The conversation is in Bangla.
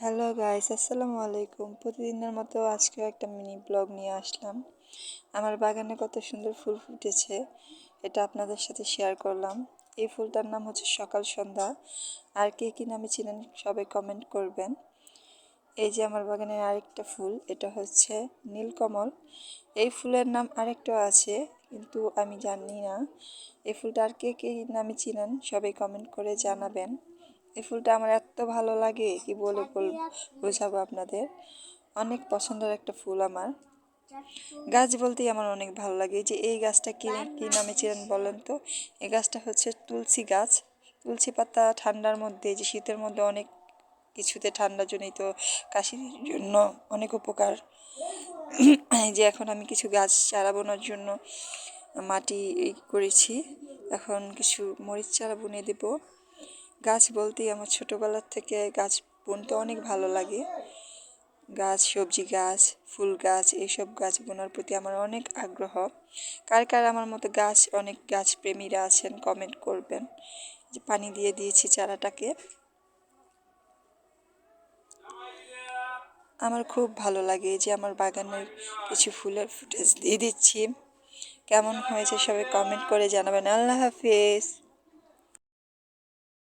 হ্যালো গাইস, আসসালামু আলাইকুম। প্রতিদিনের মতো আজকেও একটা মিনি ব্লগ নিয়ে আসলাম। আমার বাগানে কত সুন্দর ফুল ফুটেছে, এটা আপনাদের সাথে শেয়ার করলাম। এই ফুলটার নাম হচ্ছে সকাল সন্ধ্যা। আর কে কী নামে চিনেন সবাই কমেন্ট করবেন। এই যে আমার বাগানের আরেকটা ফুল, এটা হচ্ছে নীলকমল। এই ফুলের নাম আরেকটা আছে, কিন্তু আমি জানি না। এই ফুলটা আর কে কে নামে চিনেন সবাই কমেন্ট করে জানাবেন। এই ফুলটা আমার এত ভালো লাগে, কি বলে বোঝাবো আপনাদের। অনেক পছন্দের একটা ফুল আমার। গাছ বলতেই আমার অনেক ভালো লাগে। যে এই গাছটা কি কি নামে চিনেন বলেন তো? এই গাছটা হচ্ছে তুলসী গাছ। তুলসী পাতা ঠান্ডার মধ্যে, যে শীতের মধ্যে অনেক কিছুতে ঠান্ডাজনিত কাশির জন্য অনেক উপকার। এই যে এখন আমি কিছু গাছ চারা বোনার জন্য মাটি করেছি, এখন কিছু মরিচ চারা বুনে দেব। গাছ বলতেই আমার ছোটোবেলার থেকে গাছ বুনতে অনেক ভালো লাগে। গাছ, সবজি গাছ, ফুল গাছ, এইসব গাছ বোনার প্রতি আমার অনেক আগ্রহ। কার কার আমার মতো অনেক গাছ প্রেমীরা আছেন কমেন্ট করবেন। যে পানি দিয়ে দিয়েছি চারাটাকে। আমার খুব ভালো লাগে যে আমার বাগানের কিছু ফুলের ফুটেজ দিয়ে দিচ্ছি। কেমন হয়েছে সবাই কমেন্ট করে জানাবেন। আল্লাহ হাফিজ।